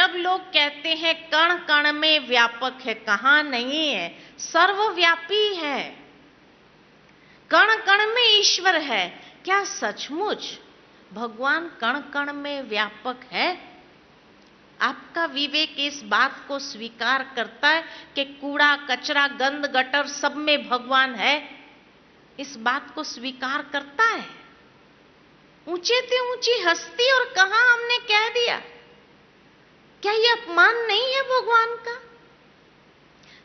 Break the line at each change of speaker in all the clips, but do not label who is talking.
जब लोग कहते हैं कण कण में व्यापक है, कहां नहीं है, सर्वव्यापी है, कण कण में ईश्वर है। क्या सचमुच भगवान कण कण में व्यापक है? आपका विवेक इस बात को स्वीकार करता है कि कूड़ा कचरा गंद गटर सब में भगवान है? इस बात को स्वीकार करता है? ऊंचे से ऊंची हस्ती और कहां हमने कह दिया? क्या यह अपमान नहीं है भगवान का?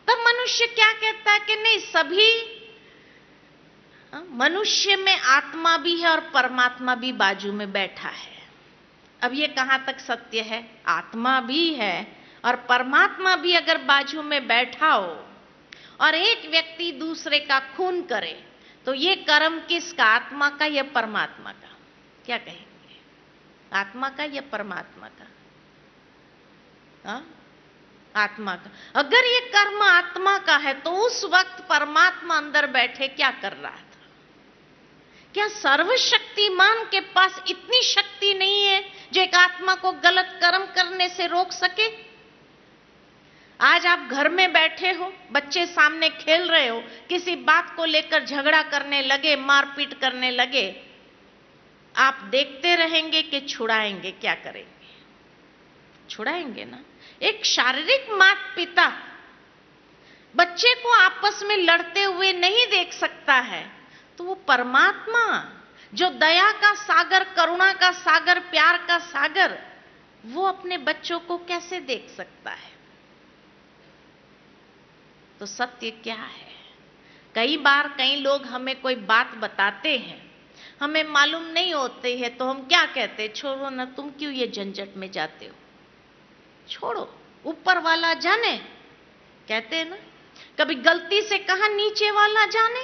तब मनुष्य क्या कहता है कि नहीं, सभी मनुष्य में आत्मा भी है और परमात्मा भी बाजू में बैठा है। अब ये कहां तक सत्य है? आत्मा भी है और परमात्मा भी अगर बाजू में बैठा हो और एक व्यक्ति दूसरे का खून करे तो ये कर्म किसका? आत्मा का या परमात्मा का? क्या कहेंगे? आत्मा का या परमात्मा का? आत्मा का। अगर ये कर्म आत्मा का है तो उस वक्त परमात्मा अंदर बैठे क्या कर रहा था? क्या सर्वशक्तिमान के पास इतनी शक्ति नहीं है जो एक आत्मा को गलत कर्म करने से रोक सके? आज आप घर में बैठे हो, बच्चे सामने खेल रहे हो, किसी बात को लेकर झगड़ा करने लगे, मारपीट करने लगे, आप देखते रहेंगे कि छुड़ाएंगे? क्या करेंगे? छुड़ाएंगे ना। एक शारीरिक माता पिता बच्चे को आपस में लड़ते हुए नहीं देख सकता है, तो वो परमात्मा जो दया का सागर, करुणा का सागर, प्यार का सागर, वो अपने बच्चों को कैसे देख सकता है? तो सत्य क्या है? कई बार कई लोग हमें कोई बात बताते हैं, हमें मालूम नहीं होते है, तो हम क्या कहते हैं? छोड़ो ना, तुम क्यों ये झंझट में जाते हो, छोड़ो, ऊपर वाला जाने, कहते हैं ना। कभी गलती से कहा नीचे वाला जाने,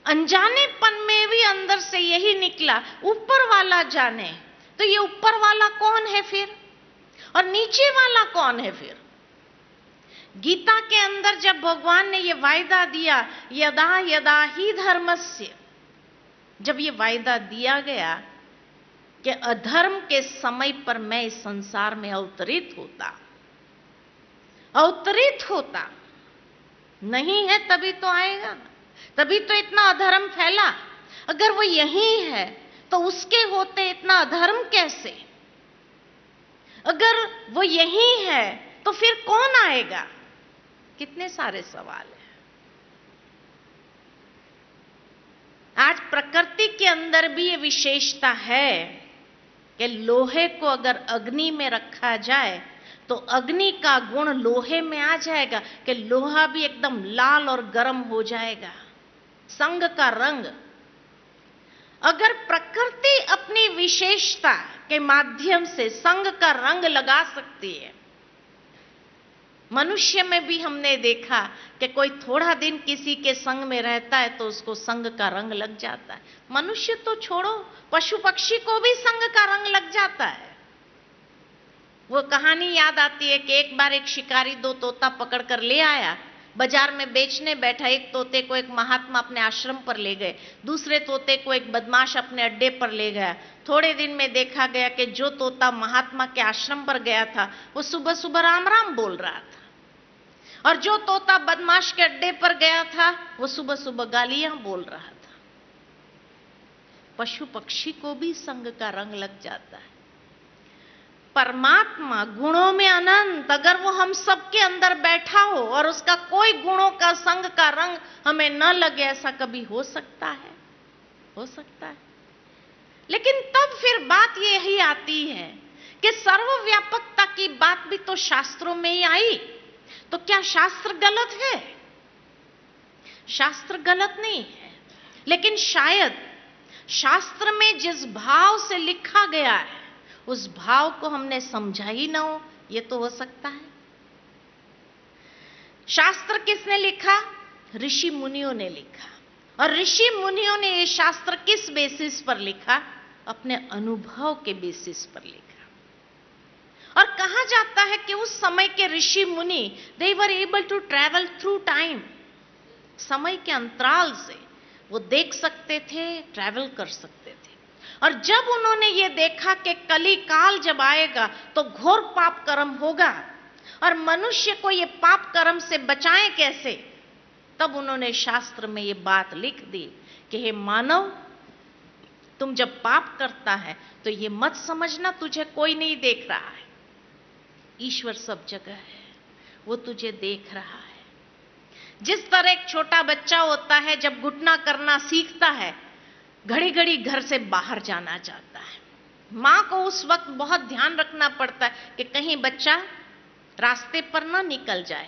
अनजानेपन में भी अंदर से यही निकला, ऊपर वाला जाने। तो ये ऊपर वाला कौन है फिर, और नीचे वाला कौन है फिर? गीता के अंदर जब भगवान ने ये वायदा दिया, यदा यदा ही धर्मस्य, जब ये वायदा दिया गया कि अधर्म के समय पर मैं इस संसार में अवतरित होता नहीं है, तभी तो आएगा, तभी तो इतना अधर्म फैला। अगर वो यही है तो उसके होते इतना अधर्म कैसे? अगर वो यही है तो फिर कौन आएगा? कितने सारे सवाल हैं। आज प्रकृति के अंदर भी ये विशेषता है कि लोहे को अगर अग्नि में रखा जाए तो अग्नि का गुण लोहे में आ जाएगा, कि लोहा भी एकदम लाल और गर्म हो जाएगा। संग का रंग, अगर प्रकृति अपनी विशेषता के माध्यम से संग का रंग लगा सकती है, मनुष्य में भी हमने देखा कि कोई थोड़ा दिन किसी के संग में रहता है तो उसको संग का रंग लग जाता है। मनुष्य तो छोड़ो, पशु पक्षी को भी संग का रंग लग जाता है। वो कहानी याद आती है कि एक बार एक शिकारी दो तोता पकड़ कर ले आया, बाजार में बेचने बैठा। एक तोते को एक महात्मा अपने आश्रम पर ले गए, दूसरे तोते को एक बदमाश अपने अड्डे पर ले गया। थोड़े दिन में देखा गया कि जो तोता महात्मा के आश्रम पर गया था वो सुबह सुबह राम राम बोल रहा था, और जो तोता बदमाश के अड्डे पर गया था वो सुबह सुबह गालियां बोल रहा था। पशु पक्षी को भी संग का रंग लग जाता है। परमात्मा गुणों में अनंत, अगर वो हम सबके अंदर बैठा हो और उसका कोई गुणों का संग का रंग हमें न लगे, ऐसा कभी हो सकता है? हो सकता है। लेकिन तब फिर बात ये यही आती है कि सर्वव्यापकता की बात भी तो शास्त्रों में ही आई, तो क्या शास्त्र गलत है? शास्त्र गलत नहीं है, लेकिन शायद शास्त्र में जिस भाव से लिखा गया है उस भाव को हमने समझा ही ना हो, यह तो हो सकता है। शास्त्र किसने लिखा? ऋषि मुनियों ने लिखा। और ऋषि मुनियों ने यह शास्त्र किस बेसिस पर लिखा? अपने अनुभव के बेसिस पर लिखा। और कहा जाता है कि उस समय के ऋषि मुनि they were able to travel through time, समय के अंतराल से वो देख सकते थे, ट्रैवल कर सकते थे। और जब उन्होंने ये देखा कि कली काल जब आएगा तो घोर पाप कर्म होगा और मनुष्य को ये पाप कर्म से बचाएं कैसे, तब उन्होंने शास्त्र में ये बात लिख दी कि हे मानव, तुम जब पाप करता है तो ये मत समझना तुझे कोई नहीं देख रहा है, ईश्वर सब जगह है, वो तुझे देख रहा है। जिस तरह एक छोटा बच्चा होता है जब घुटना करना सीखता है, घड़ी घड़ी घर से बाहर जाना चाहता है, मां को उस वक्त बहुत ध्यान रखना पड़ता है कि कहीं बच्चा रास्ते पर ना निकल जाए,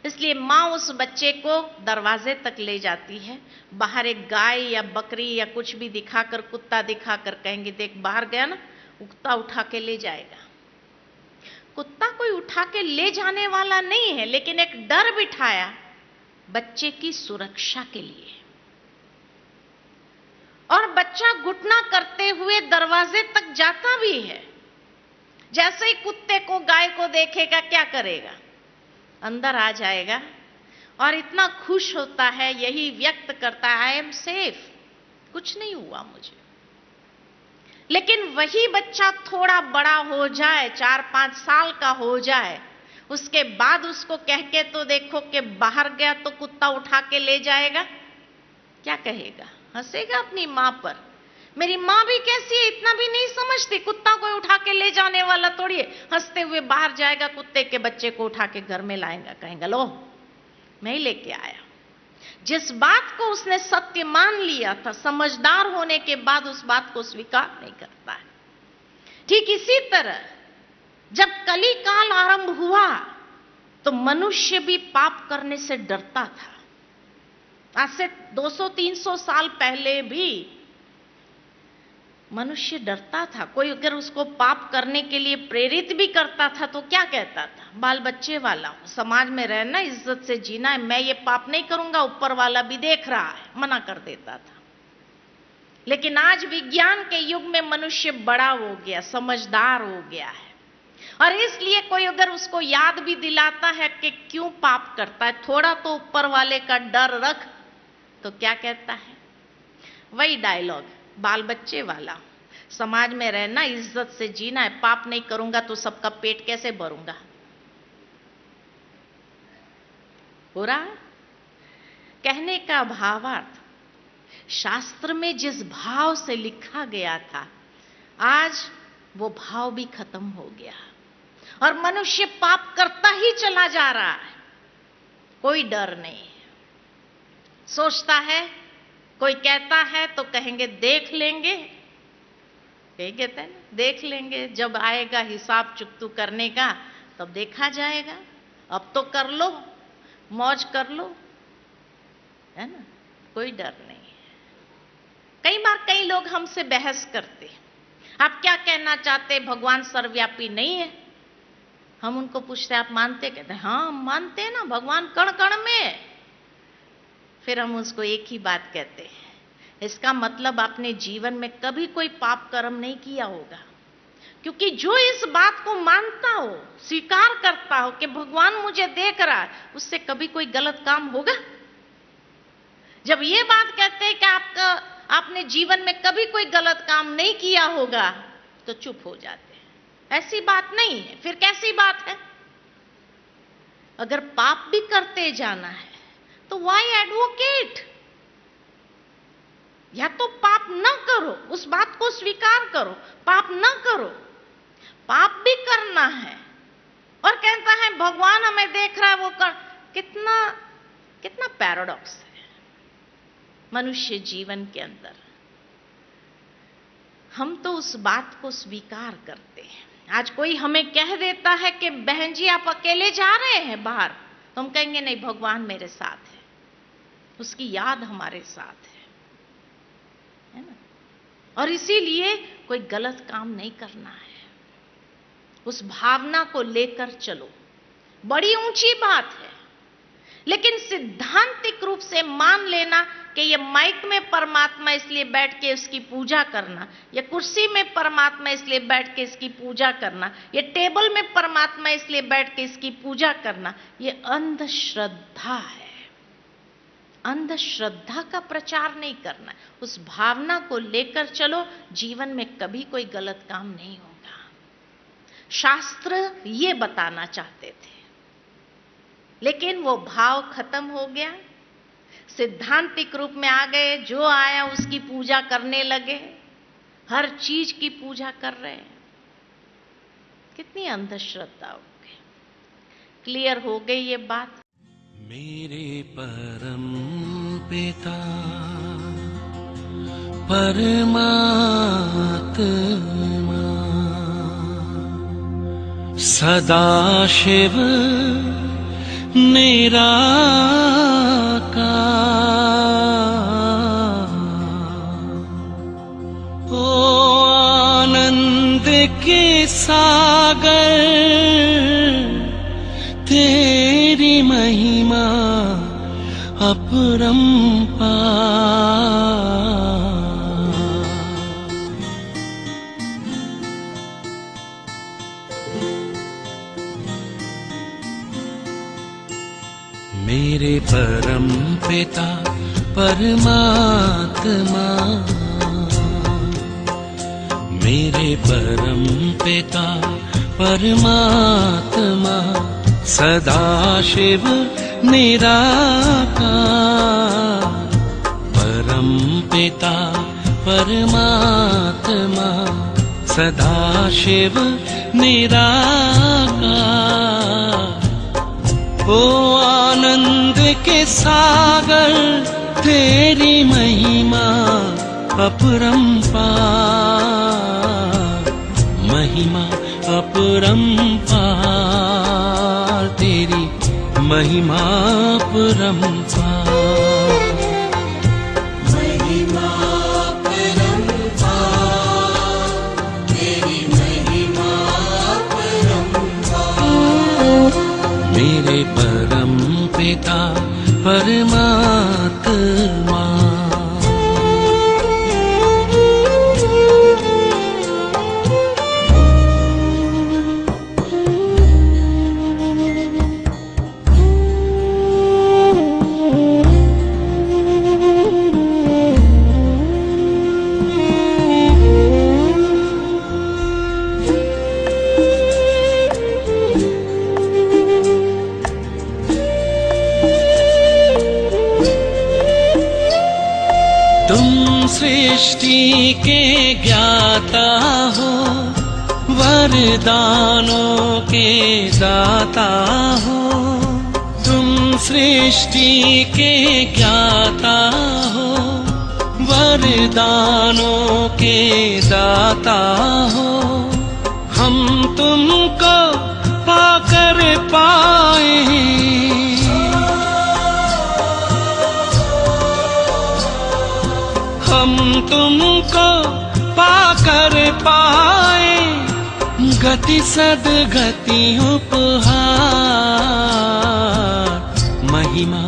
इसलिए मां उस बच्चे को दरवाजे तक ले जाती है, बाहर एक गाय या बकरी या कुछ भी दिखाकर, कुत्ता दिखाकर कहेंगे देख बाहर गया ना, कुत्ता उठा के ले जाएगा। कुत्ता कोई उठा के ले जाने वाला नहीं है, लेकिन एक डर बिठाया बच्चे की सुरक्षा के लिए, और बच्चा घुटना करते हुए दरवाजे तक जाता भी है। जैसे ही कुत्ते को, गाय को देखेगा क्या करेगा, अंदर आ जाएगा और इतना खुश होता है, यही व्यक्त करता है आई एम सेफ, कुछ नहीं हुआ मुझे। लेकिन वही बच्चा थोड़ा बड़ा हो जाए, 4-5 साल का हो जाए, उसके बाद उसको कह के तो देखो कि बाहर गया तो कुत्ता उठा के ले जाएगा, क्या कहेगा, हंसेगा अपनी मां पर। मेरी मां भी कैसी है, इतना भी नहीं समझती, कुत्ता कोई उठा के ले जाने वाला थोड़ी है। हंसते हुए बाहर जाएगा, कुत्ते के बच्चे को उठा के घर में लाएगा, कहेगा लो मैं ही लेके आया। जिस बात को उसने सत्य मान लिया था, समझदार होने के बाद उस बात को स्वीकार नहीं करता है। ठीक इसी तरह जब कली काल आरंभ हुआ तो मनुष्य भी पाप करने से डरता था। आज से 200-300 साल पहले भी मनुष्य डरता था। कोई अगर उसको पाप करने के लिए प्रेरित भी करता था तो क्या कहता था, बाल बच्चे वाला हो, समाज में रहना, इज्जत से जीना है, मैं ये पाप नहीं करूंगा, ऊपर वाला भी देख रहा है, मना कर देता था। लेकिन आज विज्ञान के युग में मनुष्य बड़ा हो गया, समझदार हो गया है, और इसलिए कोई अगर उसको याद भी दिलाता है कि क्यों पाप करता है, थोड़ा तो ऊपर वाले का डर रख, तो क्या कहता है, वही डायलॉग, बाल बच्चे वाला, समाज में रहना, इज्जत से जीना है, पाप नहीं करूंगा तो सबका पेट कैसे भरूंगा। हो रहा है। कहने का भावार्थ, शास्त्र में जिस भाव से लिखा गया था, आज वो भाव भी खत्म हो गया और मनुष्य पाप करता ही चला जा रहा है। कोई डर नहीं, सोचता है, कोई कहता है तो कहेंगे देख लेंगे, यही कहते हैं ना, देख लेंगे, जब आएगा हिसाब चुकतू करने का तब देखा जाएगा, अब तो कर लो, मौज कर लो, है ना, कोई डर नहीं। कई बार कई लोग हमसे बहस करते, आप क्या कहना चाहते, भगवान सर्वव्यापी नहीं है? हम उनको पूछते आप मानते, कहते हैं हाँ मानते हैं ना, भगवान कण कण में है। फिर हम उसको एक ही बात कहते हैं, इसका मतलब आपने जीवन में कभी कोई पाप कर्म नहीं किया होगा, क्योंकि जो इस बात को मानता हो, स्वीकार करता हो कि भगवान मुझे देख रहा है, उससे कभी कोई गलत काम होगा? जब ये बात कहते हैं कि आपने जीवन में कभी कोई गलत काम नहीं किया होगा, तो चुप हो जाते हैं, ऐसी बात नहीं है। फिर कैसी बात है? अगर पाप भी करते जाना है तो वाई एडवोकेट? या तो पाप न करो, उस बात को स्वीकार करो, पाप न करो। पाप भी करना है और कहता है भगवान हमें देख रहा है, वो कर, कितना पैराडॉक्स है मनुष्य जीवन के अंदर। हम तो उस बात को स्वीकार करते हैं। आज कोई हमें कह देता है कि बहन जी आप अकेले जा रहे हैं बाहर, तो हम कहेंगे नहीं, भगवान मेरे साथ है, उसकी याद हमारे साथ है ना। और इसीलिए कोई गलत काम नहीं करना है, उस भावना को लेकर चलो। बड़ी ऊंची बात है, लेकिन सिद्धांतिक रूप से मान लेना कि ये माइक में परमात्मा इसलिए बैठ के इसकी पूजा करना, या कुर्सी में परमात्मा इसलिए बैठ के इसकी पूजा करना, ये टेबल में परमात्मा इसलिए बैठ के इसकी पूजा करना, ये अंधश्रद्धा है। अंधश्रद्धा का प्रचार नहीं करना है, उस भावना को लेकर चलो, जीवन में कभी कोई गलत काम नहीं होगा। शास्त्र ये बताना चाहते थे, लेकिन वो भाव खत्म हो गया, सिद्धांतिक रूप में आ गए, जो आया उसकी पूजा करने लगे, हर चीज की पूजा कर रहे हैं। कितनी अंधश्रद्धा हो गई। क्लियर हो गई ये बात।
मेरे परम पिता परमात्मा सदाशिव निराकार, ओ आनंद के सागर, तेरी महिमा अपरंपार। मेरे परम पिता परमात्मा, मेरे परम पिता परमात्मा सदाशिव निराकार, परम पिता परमात्मा सदाशिव निराकार, ओ आनंद के सागर, तेरी महिमा अपरंपार, महिमा अपरंपार, तेरी महिमा अपरंपार।
महिमा अपरंपार, तेरी महिमा अपरंपार।
मेरे परम पिता परमात्मा, सृष्टि के ज्ञाता हो, वरदानों के दाता हो, तुम सृष्टि के ज्ञाता हो, वरदानों के दाता हो। हम तुमको पाकर पाए, हम तुमको पाकर पाए, गति सद्गति उपहार, महिमा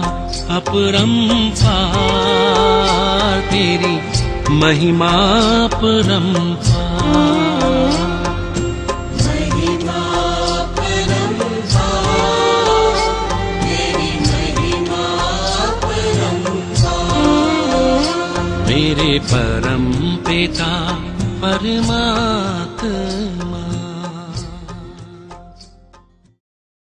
अपरंपार, तेरी महिमा अपरंपार।
महिमा अपरंपार, तेरी महिमा अपरंपार।
मेरे परम पिता परमात्मा।